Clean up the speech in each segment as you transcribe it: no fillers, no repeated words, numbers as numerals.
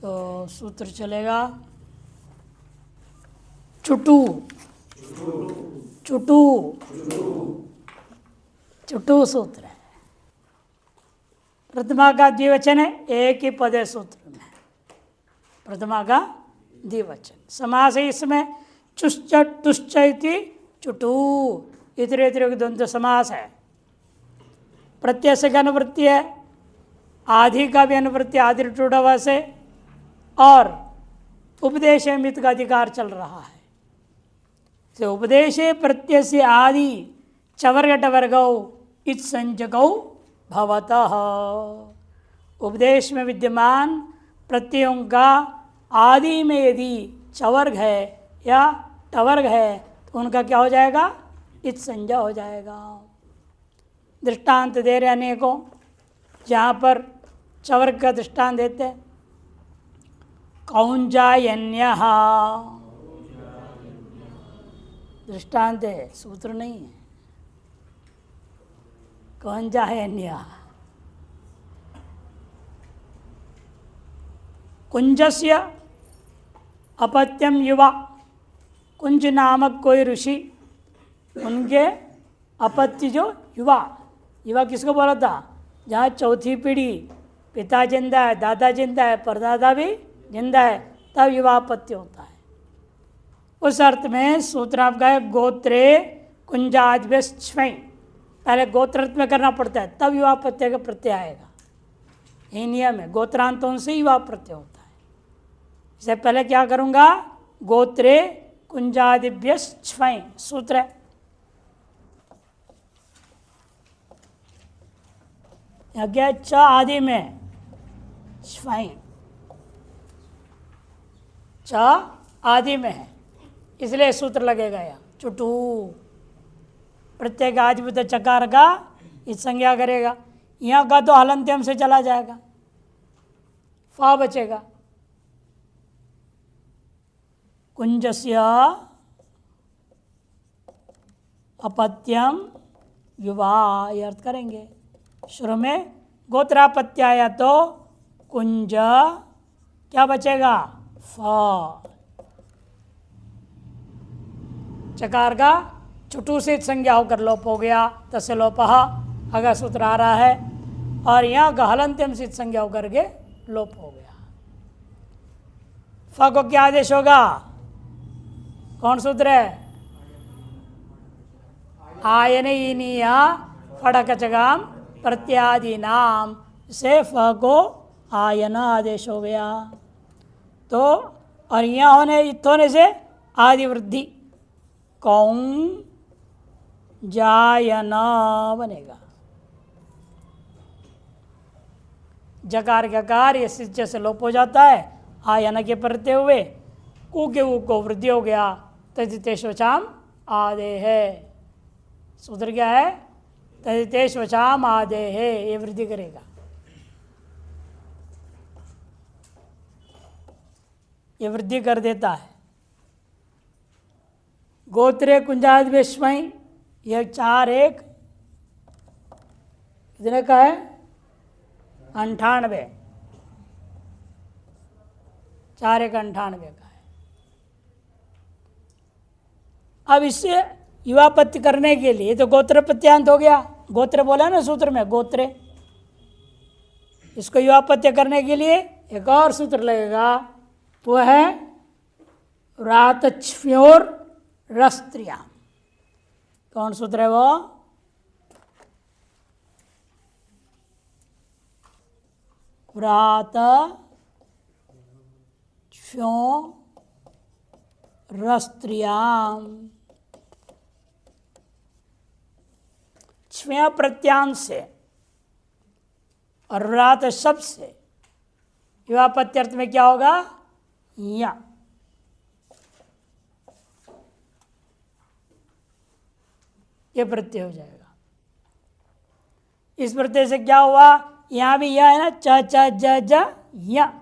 तो सूत्र चलेगा चुटू चुटू चुटू सूत्र है। प्रथमा का द्विवचन है, एक ही पद है सूत्र में, प्रथमा का द्विवचन। समास है इसमें चुश्च तुश्च इति चुटू, इतरेतर द्वंद्व समास है। प्रत्यय से अनुवृत्ति है, आदि का भी अनुवृत्ति आदि टूढ़ से, और उपदेश मित का अधिकार चल रहा है। तो उपदेश प्रत्यय से आदि चवर्गटवर्गौ इत संजगौ भवतः। उपदेश में विद्यमान प्रत्ययों का आदि में यदि चवर्ग है या टवर्ग है तो उनका क्या हो जाएगा? इत संज्ञा हो जाएगा। दृष्टांत दे रहे अनेकों, जहाँ पर चवर्ग का दृष्टांत देते हैं। कौंजायन्यः दृष्टांत है, सूत्र नहीं है। कौंजायन्यः कुंजस्य अपत्यम युवा, कुंज नामक कोई ऋषि, उनके अपत्य जो युवा, युवा किसको बोला था? जहाँ चौथी पीढ़ी पिता जिंदा है, दादा जिंदा है, परदादा भी जिंदा है, तब युवा अपत्य होता है। उस अर्थ में सूत्र आपका है गोत्रे कुंजाद्यस्मै, पहले गोत्र में करना पड़ता है तब युवा प्रत्यय का प्रत्यय आएगा। यही नियम है, गोत्रांतों से युवा प्रत्यय होता है। इससे पहले क्या करूँगा? गोत्रे कुंजादिभ्यस्मै सूत्र है। क्या च आदि में स्वयं, च आदि में है इसलिए सूत्र लगेगा यहाँ चुटू। प्रत्येक आदिभूत चकार का इस संज्ञा करेगा। यहाँ का तो हलंत्यम से चला जाएगा, फा बचेगा। कुंजस्य अपत्यम युवा, ये अर्थ करेंगे। शुरू में गोत्रापत्य आया तो कुंज क्या बचेगा? फ। चकार का चुटू से संज्ञा होकर लोप हो गया, तस्य लोपः अगर सूत्र आ रहा है, और यहाँ का हलंत्यम से संज्ञा होकर के लोप हो गया। फ को क्या आदेश होगा? कौन सूत्र है? आयनीय फड़कचगाम प्रत्यादि नाम से फ को आयन आदेश हो गया। तो और यहाँ होने से आदि वृद्धि कौं जायन बनेगा। जकार का कार्य सिच से लोप हो जाता है, आयन के प्रत्यय हुए, कु के ऊ को वृद्धि हो गया, तदितेश्वचाम आदे है। सूत्र क्या है? तदितेश्वचाम आदे है, ये वृद्धि करेगा। ये वृद्धि कर देता है। गोत्रे कुंजाद्यस्मै, यह 4 1 कितने का है? 98, 4 1 98 का है। अब इससे युवापत्ति करने के लिए तो गोत्र प्रत्यांत हो गया, गोत्र बोला ना सूत्र में, गोत्रे। इसको युवापत्य करने के लिए एक और सूत्र लगेगा, वो है व्रातच्फ्योर रस्त्रिया। कौन सूत्र है वो? व्रात क्ष्यो रस्त्रियाम। क्ष्म्य प्रत्यांश से और व्रात शब्द से युवापत्यर्थ में क्या होगा? या। ये प्रत्यय हो जाएगा। इस प्रत्यय से क्या हुआ? यहाँ भी यह है ना, च च ज ज या।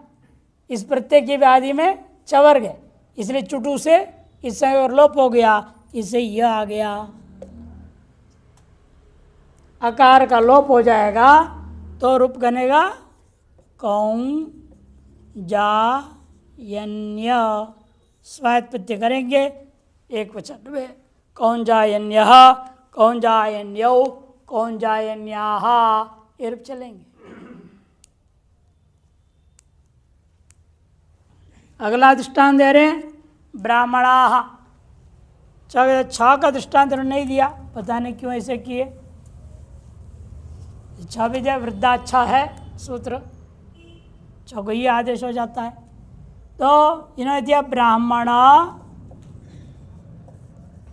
इस प्रत्यय की व्याधि में चवर्ग है, इसलिए चुटू से इससे और लोप हो गया, इससे यह आ गया। अकार का लोप हो जाएगा तो रूप बनेगा कौं जायन्य स्वायत्त प्रत्यय करेंगे एक वचन में। कौन जायन्य, कौन जायन्यौ, कौन जायन्याः, ये रूप चलेंगे। अगला दृष्टांत दे रहे हैं ब्राह्मणाः। छ का दृष्टांत नहीं दिया, पता नहीं क्यों ऐसे किए। छ भी दिया, वृद्धाच्छा है सूत्र, छ को ही आदेश हो जाता है। तो इन्होंने दिया ब्राह्मण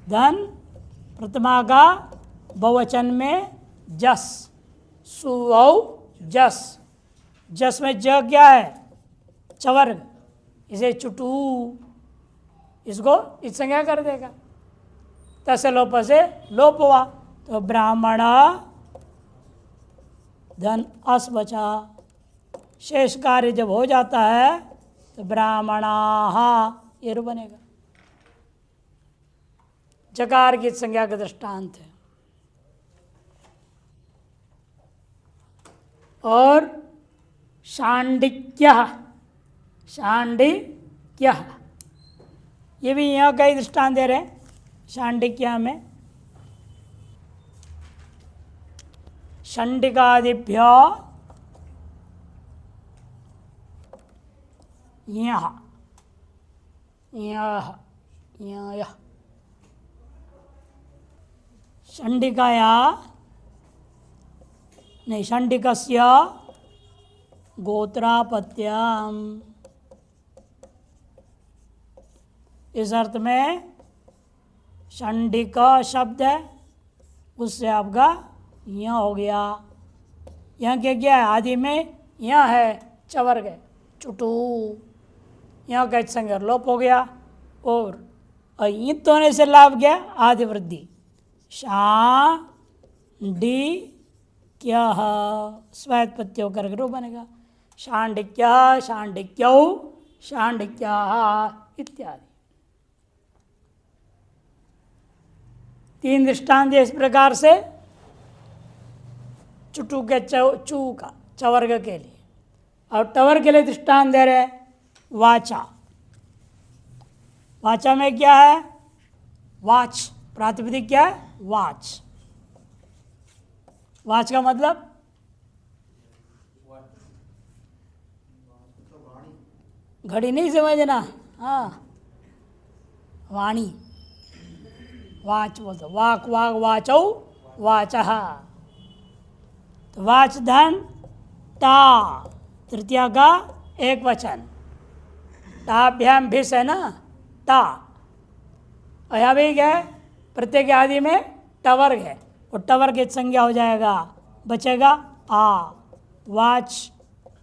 धन प्रथमा का बहुवचन में जस, सुवौ जस। जस में ज क्या है? चवर्ग, इसे चुटू, इसको इस संज्ञा कर देगा। तसे लोप से लोप हुआ, तो ब्राह्मण धन अस बचा। शेष कार्य जब हो जाता है तो ब्राह्मणाः ये रूप बनेगा। जकार की संज्ञा का दृष्टांत है। और शांडिक्यः, शांडिक्यः ये भी यहाँ का ही दृष्टांत दे रहे हैं। शांडिक्य में शंडिकादिभ्य यः यः यः शंडिकाया नहीं, शंडिकस्य गोत्रापत्याम। इस अर्थ में शंडिका शब्द है, उससे आपका यहाँ हो गया। यहाँ क्या है? आदि में यहाँ है चवर्ग है, चुटू, यहाँ का संज्ञा लोप हो गया। और ईत होने से लाभ गया आदि वृद्धि। शांडी क्या स्वायत्त प्रत्यय होकर रूप बनेगा। शांडिक्य, शांडिक्यौ, शांडिक्याः इत्यादि। तीन दृष्टांत इस प्रकार से चुटू के चू का चवर्ग के लिए। और टवर के लिए दृष्टांत दे रहे वाचा। वाचा में क्या है? वाच, प्रातिपदिक क्या है? वाच। वाच का मतलब घड़ी नहीं समझना, हाँ, वाणी, वाच बोलते, वाक वाक वाचौ वाचः। तो वाच धन टा, तृतीया का एक वचन, टाभ्याम भिस है ना, टा। यहाँ भी क्या है? प्रत्येक आदि में टवर्ग है, और टवर्ग की संज्ञा हो जाएगा, बचेगा आ। वाच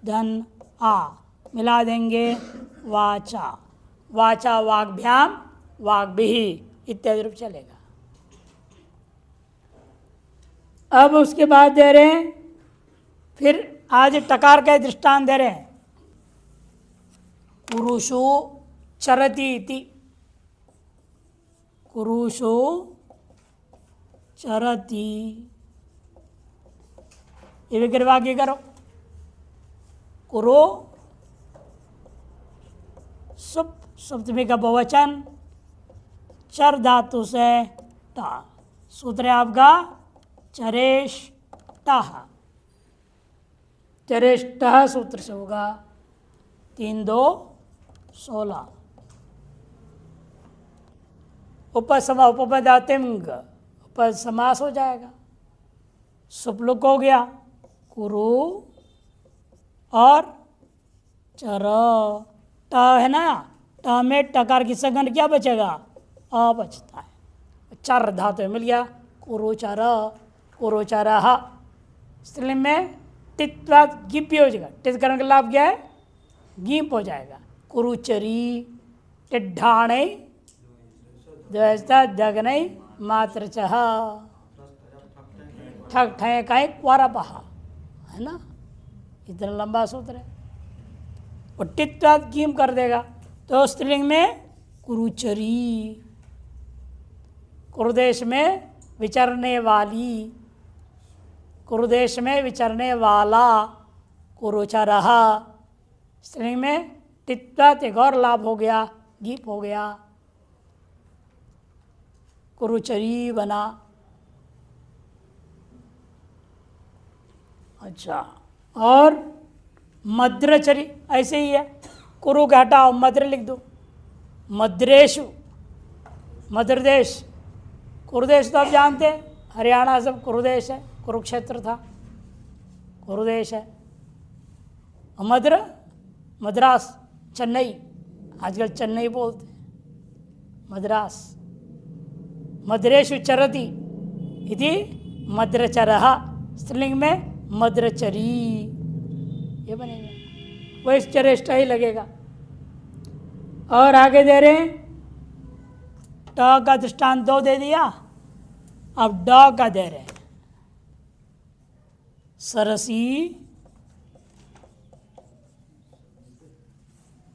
धन आ मिला देंगे वाचा। वाचा वाग्भ्याम वाग्भिः इत्यादि रूप चलेगा। अब उसके बाद दे रहे हैं, फिर आज टकार का दृष्टांत दे रहे हैं। कुरुषु चरति इति, कुरुषु चरति, ये विग्रह वाक्य करो। कुरु सुप, सप्तमी का बहुवचन, चर धातु से टा, सूत्र है आपका चरेष्टः। चरेष्टः सूत्र से होगा 3 2 16। उपसमा उपपदातिंग, उपसमास हो जाएगा। सुपलुक हो गया, कुरु और चर। ट है ना, ट में टकार की सघन क्या बचेगा? अ बचता है। चर धातु मिल गया, कुरुचर, कुरुचरः। स्त्रीलिंग में टित्वाद गिप हो जाएगा। टित करने का लाभ क्या है? गीप हो जाएगा। कुरुचरी, टिड्ढाणे दगनई मात्र चह, ठग ठय का क्वारपहा, है ना, इतना लंबा सूत्र है। और टित्वाद गीम कर देगा, तो स्त्रीलिंग में कुरुचरी। कुरुदेश में विचरने वाली, कुरुदेश में विचरने वाला, कुरुचरः। स्त्रीलिंग में टित्वात एक और लाभ हो गया, गीप हो गया, कुरुचरी बना। अच्छा, और मद्रचरी ऐसे ही है, कुरु का हटाओ मद्र लिख दो, मद्रेशु, मद्रदेश, कुरुदेश तो आप जानते हैं, हरियाणा सब कुरुदेश है, कुरुक्षेत्र था, कुरुदेश है। मद्र, मद्रास, चेन्नई, आजकल चेन्नई बोलते हैं, मद्रास। मद्रेशु चरति इति मद्रचरः, स्त्रीलिंग में मद्रचरी, ये बनेगा, वही चरेष्ठ ही लगेगा। और आगे दे रहे हैं, ट का दृष्टांत 2 दे दिया, अब ड का दे रहे हैं, सरसी,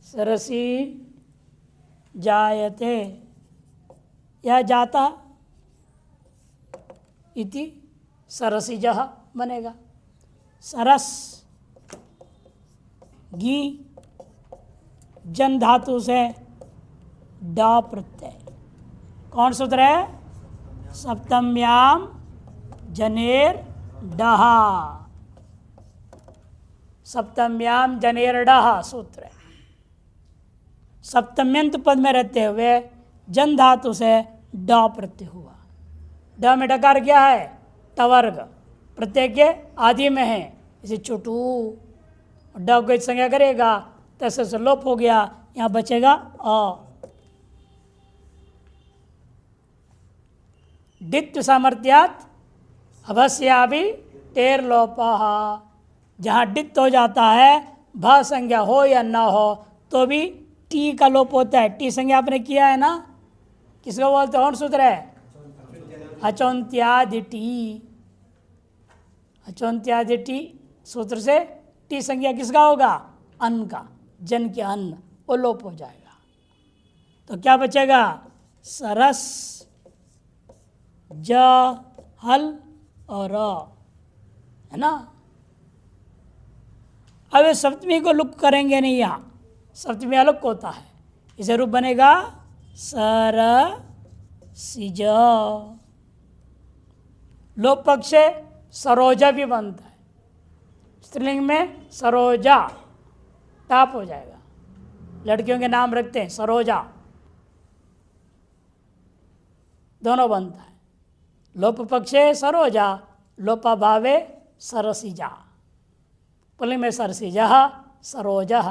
सरसी जायते या जाता इति सरसिजः बनेगा। सरस, गी, जन धातु से ड प्रत्यय, कौन सूत्र है? सप्तम्याम जनेर डहा, सप्तम्याम जनेर डहा सूत्र है। सप्तम्यंत पद में रहते हुए जन धातु से ड प्रत्यय हुआ। ड में डकार क्या है? टवर्ग, प्रत्यय के आदि में है, इसे चुटू, ड को संज्ञा करेगा तसे से लोप हो गया, यहाँ बचेगा अ। डित्व सामर्थ्यात अभस्याभि टेर लोपः, जहाँ डित्व हो जाता है, भ संज्ञा हो या ना हो तो भी टी का लोप होता है। टी संज्ञा आपने किया है ना, किसको बोलते हैं? कौन सूत्र है? अचौंत्यादिटी, अचौंत्यादिटी सूत्र से टी संज्ञा किसका होगा? अन्न का, जन के अन्न, वो लोप हो जाएगा। तो क्या बचेगा? सरस, ज, हल और र, है ना। अब ये सप्तमी को लुक करेंगे नहीं, यहाँ सप्तमी अलग होता है, इसे रूप बनेगा सर सिज। लोप पक्ष से सरोजा भी बनता है, स्त्रीलिंग में सरोजा टाप हो जाएगा। लड़कियों के नाम रखते हैं सरोजा, दोनों बनता है। लोप पक्षे सरोजा, लोपा भावे सरसिजा, पुल्लिंग में सरसिजा सरोजा।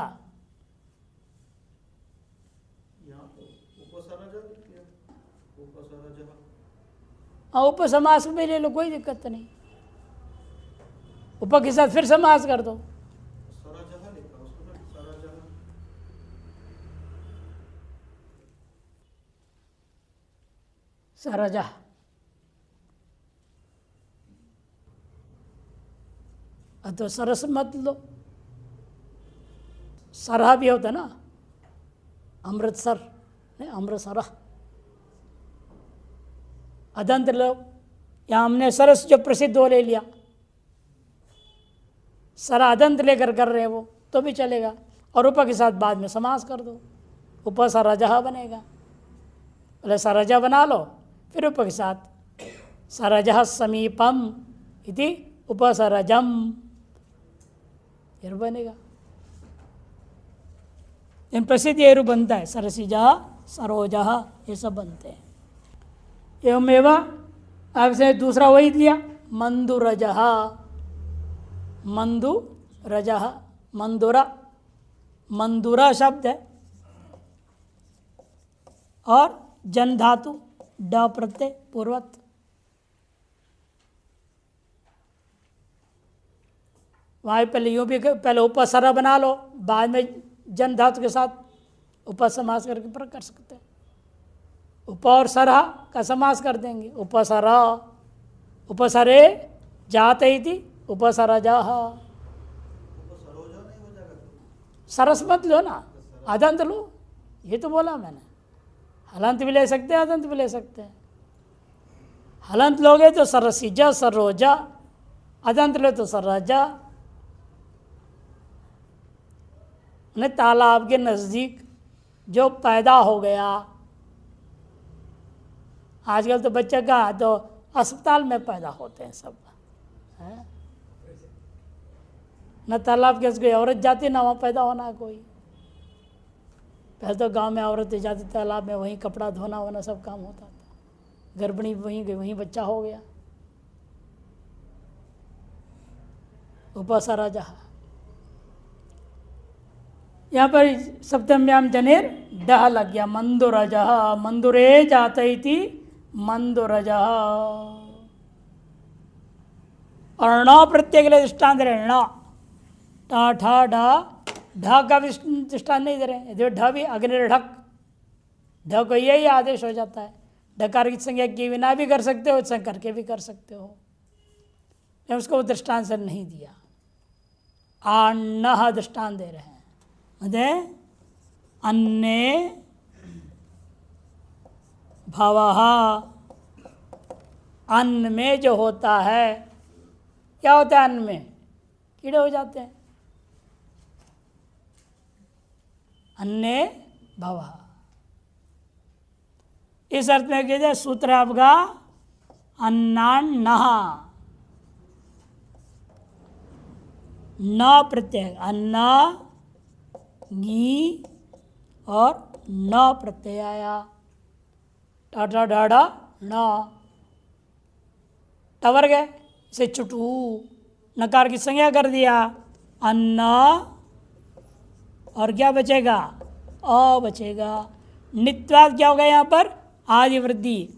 उपसमास में ले लो, कोई दिक्कत नहीं, उप के साथ फिर समास कर दो। सरजा, तो सरस मत लो, सरहा भी होता ना, अमृतसर नहीं, अमृतसर। अदंत लो, यहाँ हमने सरस जो प्रसिद्ध हो ले लिया, सरा अदंत लेकर कर रहे हैं वो तो भी चलेगा, और उप के साथ बाद में समास कर दो, उप सरजह बनेगा। पहले सरजा बना लो, फिर उप के साथ सरजह समीपम इति उपसरजम, ये बनेगा। इन प्रसिद्ध ये रूप बनता है, सरसिजा सरोजा, ये सब बनते हैं। एवं एवं आपसे दूसरा वही लिया, मंदुरजह, मंदुरजह, मंदुरा, मंदुरा शब्द है, और जन धातु ड प्रत्यय पूर्वत। वहाँ पहले यूँ भी, पहले उपसरा बना लो, बाद में जन धातु के साथ उपसमास करके प्रयोग कर सकते हैं। उप और सरहा का समास कर देंगे, उपसरा, उपसरे जाते इति उपसरजः। सरस मत लो ना, आदंत लो, ये तो बोला मैंने। हलंत भी ले सकते हैं, आदंत भी ले सकते हैं। हलंत लोगे तो सरसिजा सरोजा, आदंत लो तो सरजा। उन्हें तालाब के नज़दीक जो पैदा हो गया। आजकल तो बच्चे का तो अस्पताल में पैदा होते हैं सब है? न तालाब के कोई औरत जाती ना वहाँ पैदा होना कोई। पहले तो गांव में औरतें जाती तालाब में, वहीं कपड़ा धोना वोना सब काम होता था। गर्भिणी वहीं गई, वहीं बच्चा हो गया। उपसरा जहा यहाँ पर सप्तम्याम जनेर डह लग गया। मंदुरज मंदुरे जाती मंदुरज। और ण प्रत्यय के लिए दृष्टांत रहे ण टा ठा ढा ढ का भी दृष्टांत नहीं दे रहे। जो ढ भी अग्निर्ढक, ढ को यही आदेश हो जाता है। ढकार की संज्ञा के बिना भी कर सकते हो, संग करके भी कर सकते हो। उसको दृष्टांत से नहीं दिया। आन्न दृष्टांत दे रहे हैं। मतलब अन्ने भवः, अन्न में जो होता है, क्या होता है अन्न में? कीड़े हो जाते हैं। अन्ने भवः, इस अर्थ में कहते हैं सूत्र आपका अन्नान्नः, न प्रत्यय, अन्ना गी और न प्रत्यय आया। टाटा डाढ़ा न टवर गए, इसे चुटू नकार की संज्ञा कर दिया। अन्ना और क्या बचेगा? अ बचेगा। नित्वाद क्या होगा यहाँ पर? आदि वृद्धि,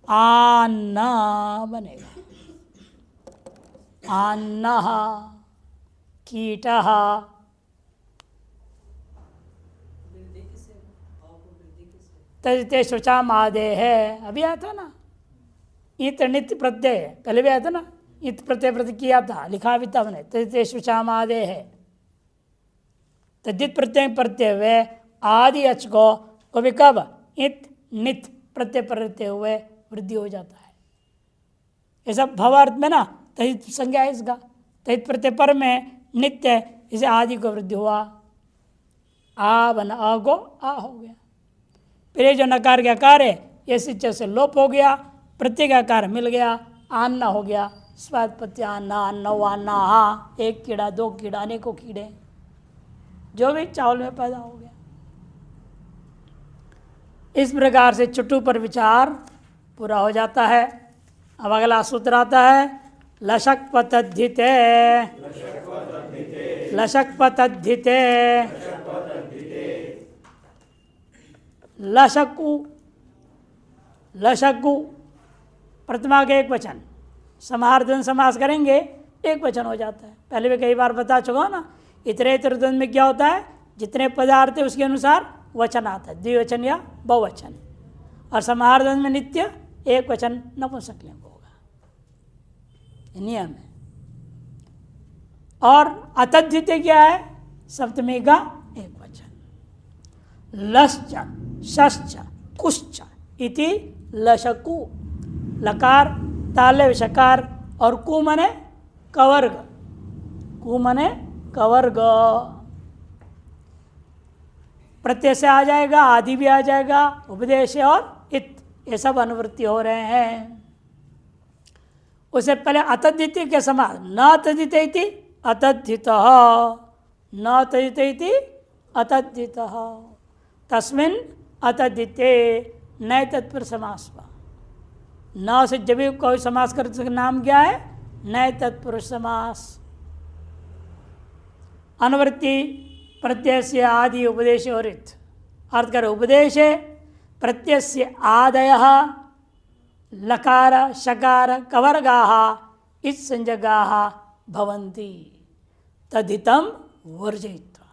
आन्ना बनेगा। आन्ना कीटः, तजते शुचाम आदे है। अभी आया था ना, इत नित्य प्रत्यय, पहले भी आया था ना, इत प्रत्यय प्रति किया था, लिखा भी था हमने। तजते शुचाम आदे है, तद्धित प्रत्यय प्रत्यय हुए आदि अच को भी कब इत नित प्रत्यय प्रत्यय हुए वृद्धि हो जाता है। ऐसा भवार्थ में ना तहित संज्ञा है इसका। तहित प्रत्यय पर में नित्य है, इसे आदि को वृद्धि हुआ। आ बना, आ को आ हो गया। फिर ये जो नकार का आकार है ये सिच्च से लोप हो गया, प्रत्यय का आकार मिल गया, आन्ना हो गया। स्वाद प्रत्यय आन्ना, अन्ना हा, एक कीड़ा, दो कीड़ा, अनेकों कीड़े, जो भी चावल में पैदा हो गया। इस प्रकार से चुटू पर विचार पूरा हो जाता है। अब अगला सूत्र आता है लशक पतद्धिते, लशक पतद्धिते, लशकु, लशकु प्रथमा के एक वचन, समाहारद्वंद समास करेंगे एक वचन हो जाता है। पहले भी कई बार बता चुका हूं ना, इतरेतर द्वंद में क्या होता है? जितने पदार्थ है उसके अनुसार वचन आता है, द्विवचन या बहुवचन। और समाहार द्वंद में नित्य एक वचन नपुंसकलिंग होगा, नियम है। और अतद्धिते क्या है? सप्तमी का एक वचन। लश्च शश्च कुश्च इति लशकु, लकार ताले विषकार और कु मने कवर्ग, कु मने कवर्ग। प्रत्यय से आ जाएगा, आदि भी आ जाएगा, उपदेश और इत, ये सब अनुवृत्ति हो रहे हैं। उससे पहले अतद्धित के समान, न तद्धिते इति अतद्धितः, न तद्धिते इति अतद्धितः, तस्मिन् अतद्धिते नए तत्पुरुष समास हुआ। न से जब भी कोई समास कर तो नाम क्या है? नए तत्पुरुष समास। अनुवृत्ति प्रत्यय से आदि उपदेश और इत, अर्थ कर उपदेश प्रत्यय से आदय लकार शकार कवर्गाः इत् संज्ञकाः भवन्ति तद्धितम वर्जयित्वा।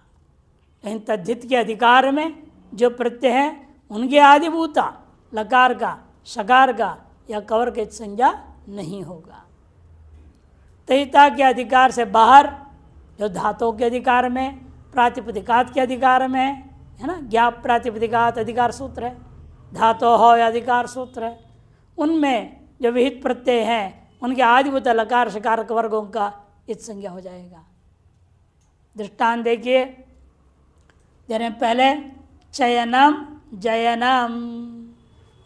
लेकिन तद्धित के अधिकार में जो प्रत्यय हैं उनके आदिभूता लकार का, शकार का या कवर के संज्ञा नहीं होगा। तहिता के अधिकार से बाहर जो धातुओं के अधिकार में, प्रातिपदिकात के अधिकार में है ना, ज्ञाप प्रातिपदिकात अधिकार सूत्र है, धातु हो या अधिकार सूत्र है, उनमें जो विहित प्रत्यय हैं उनके आदिभूत लकार शकार वर्गों का इत संज्ञा हो जाएगा। दृष्टांत देखिए, दे रहे हैं पहले चयनम जयनम,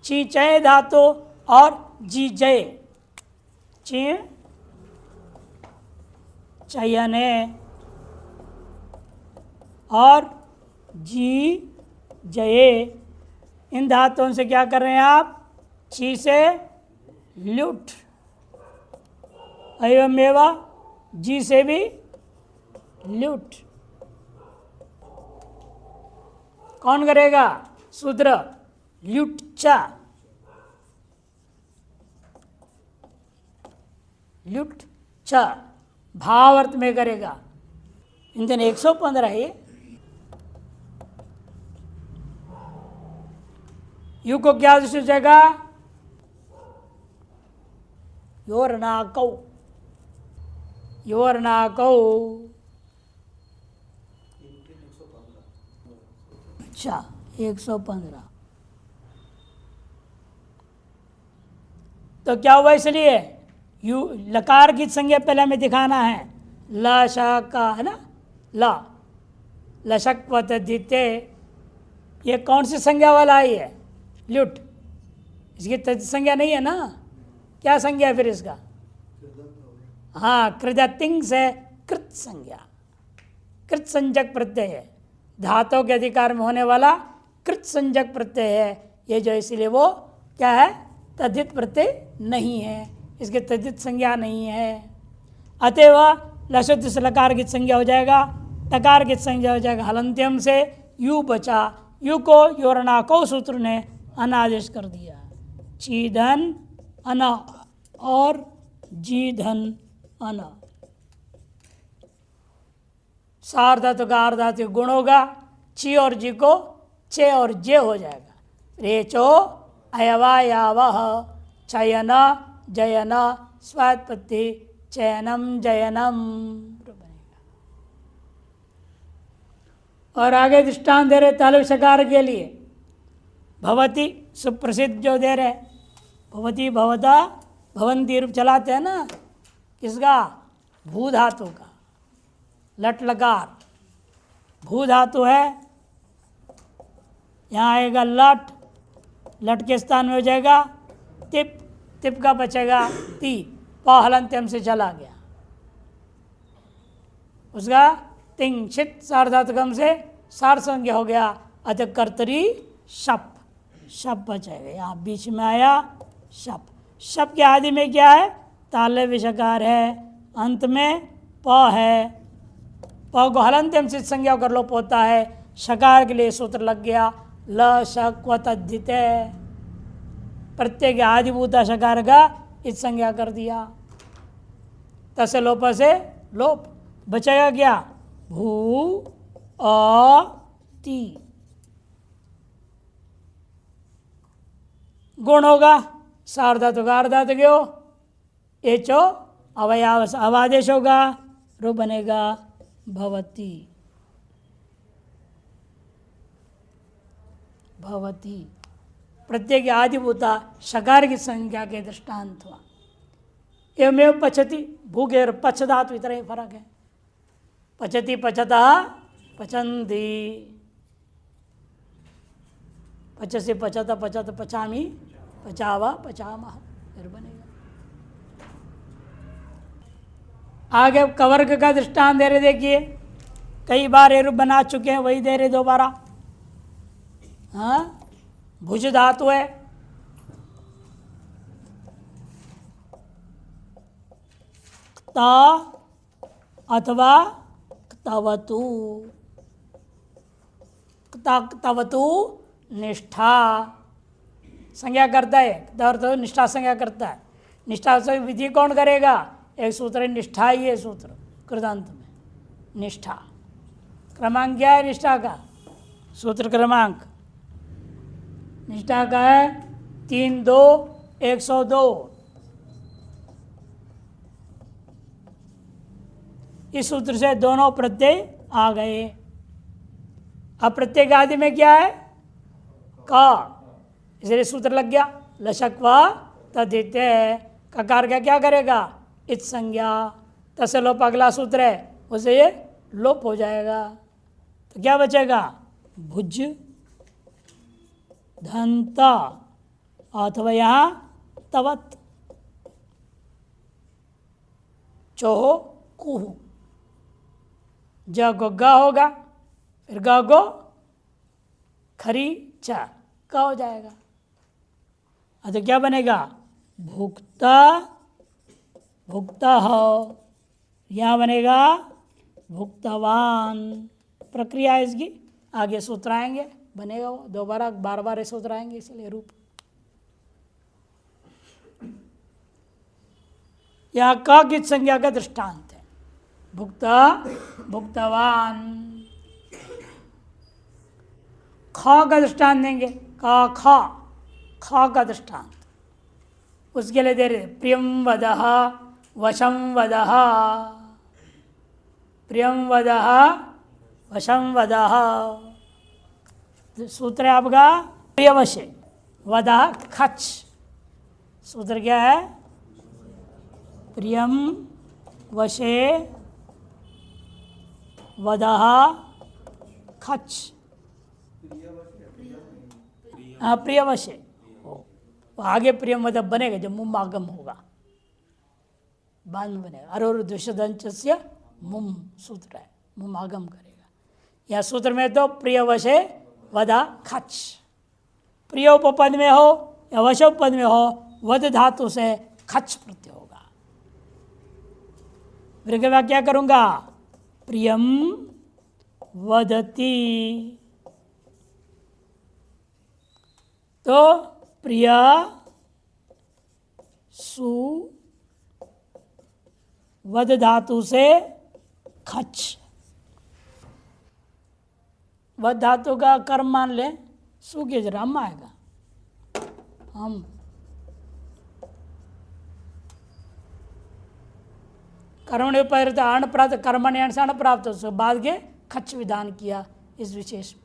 ची चय धातु और जी जय, ची चयने और जी जये, इन धातुओं से क्या कर रहे हैं आप? ची से लुट, एवमेवा जी से भी लुट। कौन करेगा? शूद्र। ल्युट चा, ल्युट चा भाव अर्थ में करेगा। इंजन 115 है ये। यू को क्या सूचेगा? योरनाकौ, योरनाकौ। अच्छा 115। तो क्या हुआ? इसलिए यू लकार की संज्ञा पहले हमें दिखाना है। ल श का है ना, ल लशक्वत दिते, ये कौन सी संज्ञा वाला है? ये ल्युट। इसकी तज संज्ञा नहीं है ना, क्या संज्ञा है फिर इसका? हाँ, कृदतिंग से कृत संज्ञा, कृत संजक प्रत्यय है, धातु के अधिकार में होने वाला कृत संजक प्रत्यय है ये जो, इसलिए वो क्या है? तद्धित प्रत्यय नहीं है, इसके तद्धित संज्ञा नहीं है। अतएव लशुद्ध से लकार की संज्ञा हो जाएगा, टकार की संज्ञा हो जाएगा हलंत्यम से। यू बचा, यू को योरणाको सूत्र ने अनादेश कर दिया। चीधन अना और जी धन अना, सार धातु का आर धातु गुण होगा, ची और जी को चे और जे हो जाएगा। रेचो अयवायावह चयन जयन स्वात्पत्ति चयनम जयनम बनेगा। और आगे दृष्टांत दे रहे तालव्य शकार के लिए। भवती सुप्रसिद्ध जो दे रहे, भवती भवता भवंती रूप चलाते हैं ना, किसका? भू धातु का। लट लकार भू धातु है, यहाँ आएगा लट, लट के स्थान में हो जाएगा तिप, तिप का बचेगा ती, प हलंत्यम से चला गया, उसका तिंग छित सार धातुकम से सार संज्ञा हो गया। अतः कर्तरी शप, शप बचेगा। यहाँ बीच में आया शप। शप के आदि में क्या है? तालव्य शकार है, अंत में प है, प को हलंत्यम से संज्ञा कर लोप होता है। शकार के लिए सूत्र लग गया ल शक व तद्धित, प्रत्येक आदिभूता शकार का इस संज्ञा कर दिया। तसे लोप से लोप बचेगा क्या? भू अ ती। गुण होगा सार्धातु का अर्धातुक्यो, एचो अवयाव अवादेश होगा, रूप बनेगा भवती। भवती प्रत्येक आदिभूता शकार की संज्ञा के दृष्टांत हुआ। एवमेव पचति, भूखे और पच धातु इतना ही फर्क है। पचति पचता पचंदी, पचसी पचत पचत पचामी पचावा पचामह, फिर बनेगा। आगे कवर्ग का दृष्टांत दे रहे, देखिए कई बार ये रूप बना चुके हैं, वही दे रहे दोबारा। हाँ, भुज धातु है, क्ता अथवा क्तवतु, क्ता क्तवतु निष्ठा संज्ञा करता है, तो निष्ठा संज्ञा करता है। निष्ठा से विधि कौन करेगा? एक सूत्र है निष्ठा, ही है सूत्र कृदांत में। निष्ठा क्रमांक क्या है? निष्ठा का सूत्र क्रमांक निष्ठा का है 3-2-102। इस सूत्र से दोनों प्रत्यय आ गए। अब प्रत्यय आदि में क्या है? का, इसलिए सूत्र लग गया लशक्वा तद्धिते। ककार का क्या करेगा? इत संज्ञा, तसे लोप अगला सूत्र है, उसे ये लोप हो जाएगा। तो क्या बचेगा? भुज धंता अथवा यहाँ तवत चोहो कुहू ज गा होगा फिर गा गो खरी चा का हो जाएगा। तो क्या बनेगा भुक्ता भुक्ता हो यहाँ बनेगा भुक्तवान। प्रक्रिया है इसकी, आगे सूत्र आएंगे बनेगा वो दोबारा बार बार सूत्र आएंगे इसलिए रूप। यहाँ का कित संज्ञा का दृष्टांत है भुक्ता भुक्तवान। खा का दृष्टांत देंगे का खा खा का दृष्टांत उसके लिए दे रहे प्रियम वदः वशं वदः प्रियम वदः वशं वदः। सूत्र है आपका प्रियवशे वदः खच। सूत्र क्या है प्रियम वशे वदः खच। हाँ प्रियवशे हो आगे प्रियम वद बनेगा जब मुम आगम होगा बाद में बनेगा। अरोर द्विषदंच से मुम सूत्र है मुम आगम करेगा। यह सूत्र में तो प्रियवशे वदा खच प्रिय उपपद में हो या वश उपपद में हो वद धातु से खच प्रत्यय होगा। फिर के बाद क्या करूँगा प्रियम वदती तो प्रिया सु वद धातु से खच वद धातु का कर्म मान ले सु के जरा हम आएगा हम कर्मणि परित अण प्राप्त कर्मणि अण से अण प्राप्त उसके बाद के खच विधान किया इस विशेष में।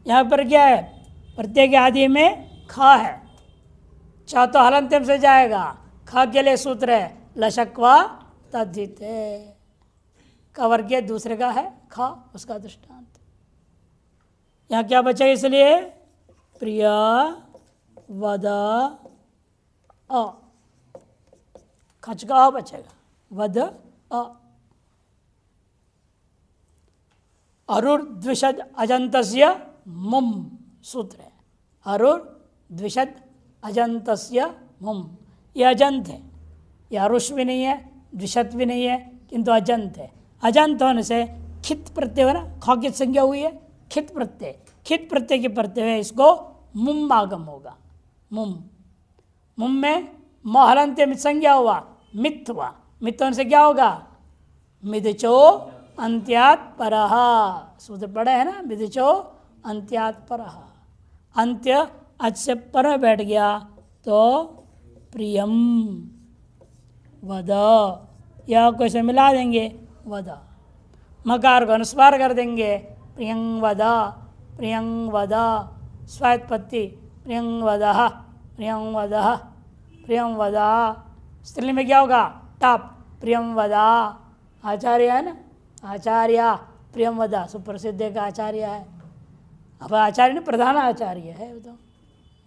यहाँ पर क्या है प्रत्येक आदि में खा है चा तो हलंत्यम से जाएगा खा के लिए सूत्र है लशक्वा तद्धित कवर के दूसरे का है खा उसका दृष्टांत। यहाँ क्या बचा इसलिए प्रिया वद अ खच का अ बचेगा वद अ। अरुर द्विषद अजंतस्य मुम सूत्र है अरुर द्विषद अजंतस्य मुम। यह अजंत है यह अरुष भी नहीं है द्विषद भी नहीं है किंतु अजंत है। अजंत होने से खित प्रत्यय हो ना खौकित संज्ञा हुई है खित प्रत्यय के प्रत्यय है इसको मुम आगम होगा। मुम मुम में मोहलंत्य में संज्ञा हुआ मिथ हुआ मिथ होने से क्या होगा मिदचो अंत्यात परः सूत्र पढ़े है ना मिदचो अंत्यात परः अंत्य अच से पर बैठ गया तो प्रियम वद यह कोई से मिला देंगे वद मकार को अनुस्वार कर देंगे प्रियंग वद स्वात्पत्ति प्रियंग वद स्त्रीलिंग में क्या होगा टाप प्रियम वदा आचार्य है ना आचार्य प्रियम वदा सुप्रसिद्ध का आचार्य है। अब आचार्य ने प्रधान आचार्य है तो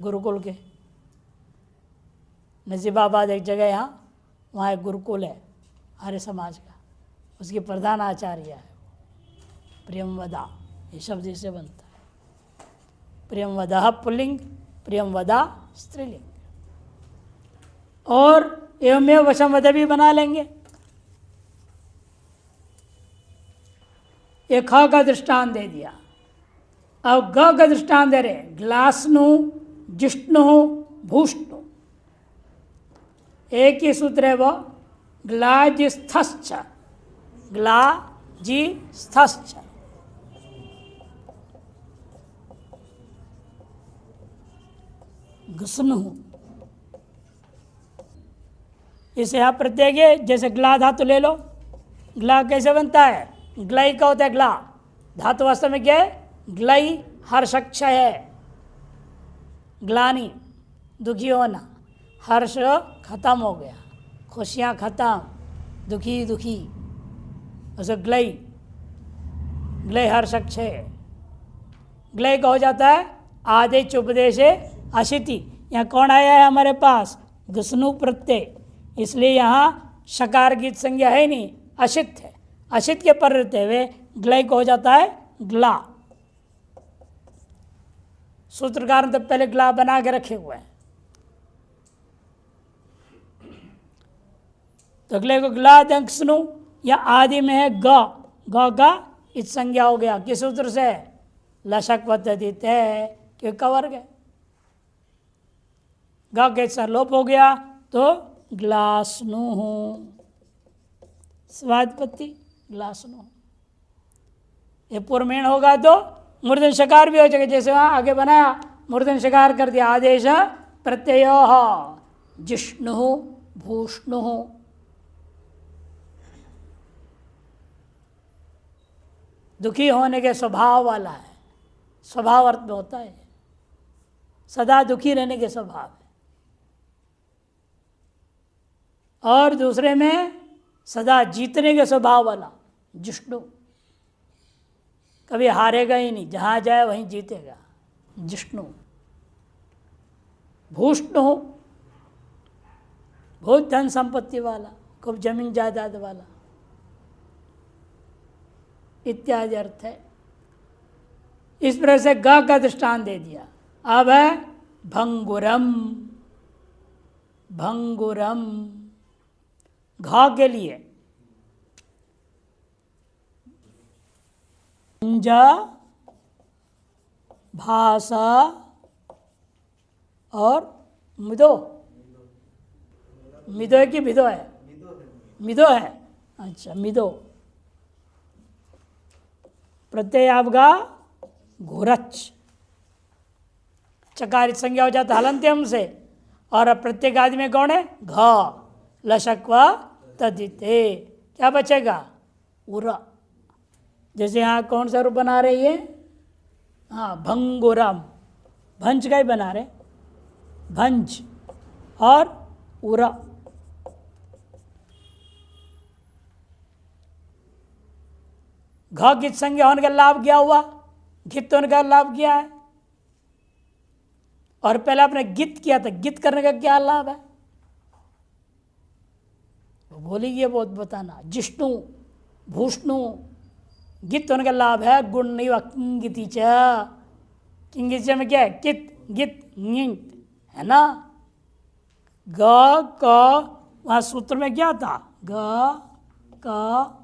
गुरुकुल के नजीबाबाद एक जगह यहाँ वहाँ एक गुरुकुल है आर्य समाज का उसकी प्रधान आचार्य है प्रियमवदा ये शब्द इससे बनता है प्रियमवदा पुल्लिंग प्रियमवदा स्त्रीलिंग। और एवं वशमवद भी बना लेंगे। एक ख का दृष्टांत दे दिया अब ग का दृष्टांत दे रहे ग्लासनु जिष्णु भूष्णु एक ही सूत्र है वो ग्लाजिस्थश्च ग्लाजिस्थश्च घुसनु इसे आप प्रत्येक है जैसे ग्ला धातु ले लो ग्ला कैसे बनता है ग्लई का होता है ग्ला धातु वास्तव में क्या है ग्लई हर्षक्ष है ग्लानी दुखी होना हर्ष खत्म हो गया खुशियाँ खत्म दुखी उसे ग्लय, ग्लय हर्षक छः, ग्लय का हो जाता है आदेश उपदेशे अशिति। यहाँ कौन आया है हमारे पास? घुसनु प्रत्यय, इसलिए यहाँ शकार की संज्ञा है नहीं, अशित है। अशित के पर रहते हुए ग्लय को हो जाता है ग्ला। सूत्रकार ने तो पहले ग्ला बना के रखे हुए हैं, तो अगले को ग्ला दंक्सनु, या आदि में है ग, ग का इत संज्ञा हो गया। किस सूत्र से? लशक पद्धति है, क्यों कवर्ग है। ग के सर लोप हो गया तो ग्लासनु, स्वादपत्ति ग्लासनु। ये पूर्वमेण होगा तो मूर्धन शकार भी हो जाएगा, जैसे वहां आगे बनाया मूर्धन शकार कर दिया। आदेश प्रत्यय जिष्णु भूष्णु, दुखी होने के स्वभाव वाला है, स्वभाव अर्थ में होता है, सदा दुखी रहने के स्वभाव है। और दूसरे में सदा जीतने के स्वभाव वाला जिष्णु, कभी हारेगा ही नहीं, जहाँ जाए वहीं जीतेगा, जिष्णु। भूष्णु, बहुत धन संपत्ति वाला, खूब जमीन जायदाद वाला इत्यादि अर्थ है। इस प्रकार से ग का दृष्टांत दे दिया। अब है भंगुरम, भंगुरम घा के लिए जा भाषा और मिदो, मिदो है कि मिदो है? मिदो है, अच्छा मिदो। प्रत्यय आपका घोरच, चकारित संज्ञा हो जाता हलंत्यम से, और प्रत्येक आदि में कौन है? घ, लशक्व तदिते, क्या बचेगा? उरा। जैसे यहाँ कौन सा रूप बना रही है? हाँ भंगुरम, भंज का ही बना रहे, भंज और उरा। घ गित संज्ञा होने का लाभ क्या हुआ? गित होने का लाभ क्या है? और पहले आपने गित किया था, गित करने का क्या लाभ है? वो बोलिए बहुत बताना। जिष्णु भूष्णु, गित होने का लाभ है गुण नहीं व किंगिति च। किंगिति में क्या है? कित गित गिंत है ना। ग क वहां सूत्र में क्या था? ग क,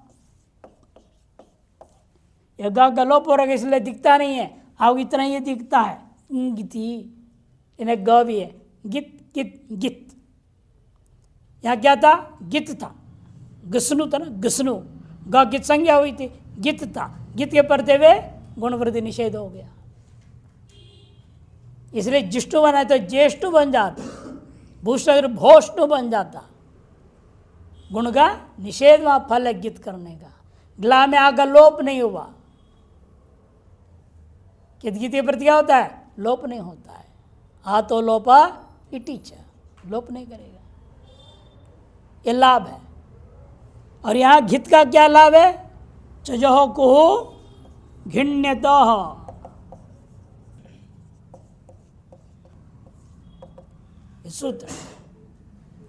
यह ग का लोप हो रहा है इसलिए दिखता नहीं है, अब इतना ही दिखता है। गिति, इन्हें ग भी है, गित गित गित। यहाँ क्या था? गित था, घुसनु था ना, घुसनु। ग गित संज्ञा हुई थी, गित था, गित के पढ़ते हुए गुणवृद्धि निषेध हो गया, इसलिए जिष्णु बना तो ज्येष्ठु बन जाता, भूष्ण भोष्णु बन जाता। गुण का निषेध वहां फल है गित करने का। ग्ला में आगा लोप नहीं हुआ, कित गीत के प्रति क्या होता है? लोप नहीं होता है। आ तो लोपा इटिच, लोप नहीं करेगा, ये लाभ है। और यहाँ घित का क्या लाभ है? चजो कुहु घिण्यतो, सूत्र।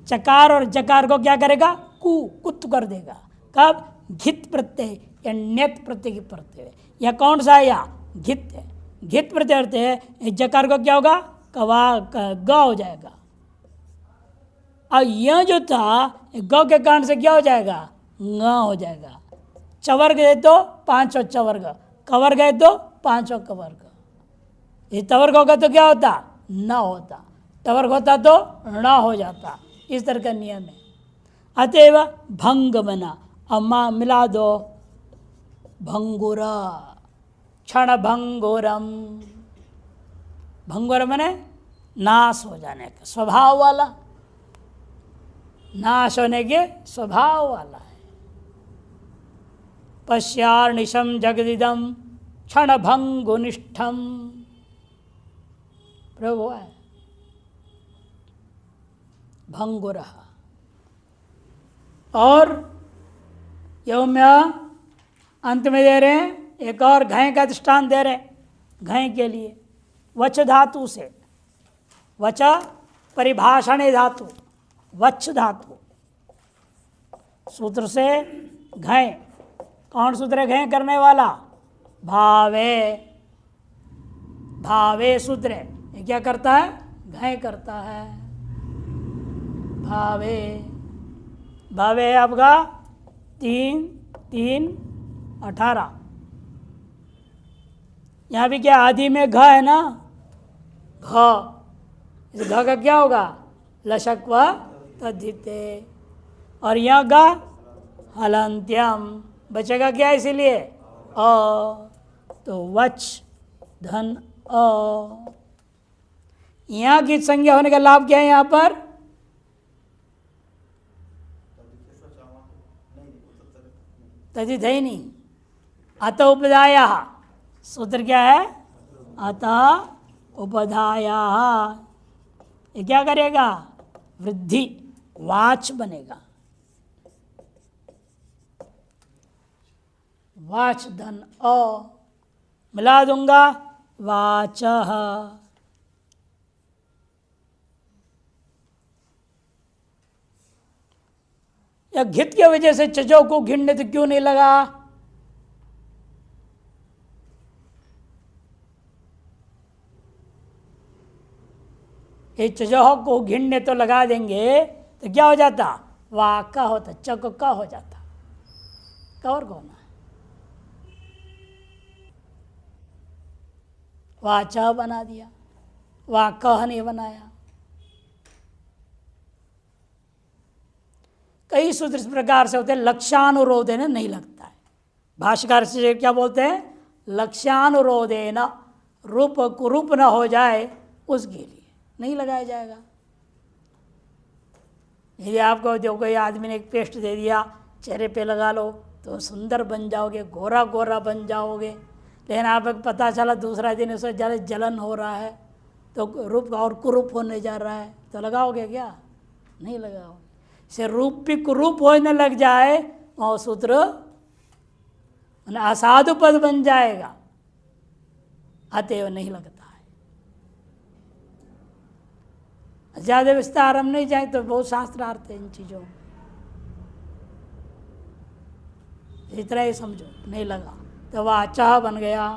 चकार और जकार को क्या करेगा? कुत कर देगा। कब? घित प्रत्यय या ण्यत प्रत्यय की प्रत्यय। या कौन सा है? या घित है, घित प्रत्यय अर्थ है। जकार को क्या होगा? कवा ग हो जाएगा। और यह जो था ग के कारण से क्या हो जाएगा? ङ हो जाएगा। चवर्ग गए तो पांचों चवर्ग, कवर गए तो पांचों कवर्ग। ये तवर्ग होगा तो क्या होता? न होता, तवर्ग होता तो ण हो जाता। इस तरह का नियम है। अतएव भंग बना, अम्मा मिला दो भंगुरा, क्षण भंगुरम। भंगुर मने नाश हो जाने का स्वभाव वाला, नाश होने के स्वभाव वाला है। पश्यार्निशम जगदिदम क्षण भंगुनिष्ठम, प्रभु है भंगुर। और यौम्य अंत में दे रहे हैं एक और घय का दृष्टांत दे रहे हैं। घय के लिए वच धातु से, वच परिभाषण धातु, वच धातु सूत्र से घय, कौन सूत्र है घय करने वाला? भावे, भावे सूत्र है। ये क्या करता है? घय करता है। भावे, भावे है आपका 3 3 18। यहाँ भी क्या आदि में घ है ना, घ, इस घ का क्या होगा? लशक व तद्धिते। और यहाँ गा हलंत्यम, बचेगा क्या इसीलिए? अ, तो वच धन अ। यहाँ की संज्ञा होने का लाभ क्या है? यहाँ पर तदित है ही नहीं। अत उपधाया, सूत्र क्या है? अतः उपधाया। ये क्या करेगा? वृद्धि, वाच बनेगा। वाच धन अ, मिला दूंगा वाचः। या घित की वजह से चजो को घिनने तो क्यों नहीं लगा? ये चजोह को घिनने तो लगा देंगे तो क्या हो जाता? वाका होता, चक का हो जाता। कौर कौन है? वाचा बना दिया, वाकह नहीं बनाया। कई सूत्र इस प्रकार से होते हैं, लक्ष्यानुरोधेन नहीं लगता है। भाष्यकार से क्या बोलते हैं? लक्ष्यानुरोधेन, रूप कुरूप न हो जाए उसके लिए नहीं लगाया जाएगा। यदि आपको जो कोई आदमी ने एक पेस्ट दे दिया, चेहरे पे लगा लो तो सुंदर बन जाओगे, गोरा गोरा बन जाओगे, लेकिन आप पता चला दूसरा दिन उससे ज़्यादा जलन हो रहा है तो रूप और कुरूप होने जा रहा है, तो लगाओगे क्या? नहीं लगाओगे। से रूप भी कुरूप होने लग जाए और सूत्र असाधु पद बन जाएगा, अतएव नहीं लगता है। ज़्यादा विस्तार हम नहीं जाए तो बहुत शास्त्रार्थ है इन चीज़ों में, इतना ही समझो। नहीं लगा तो वाचा बन गया।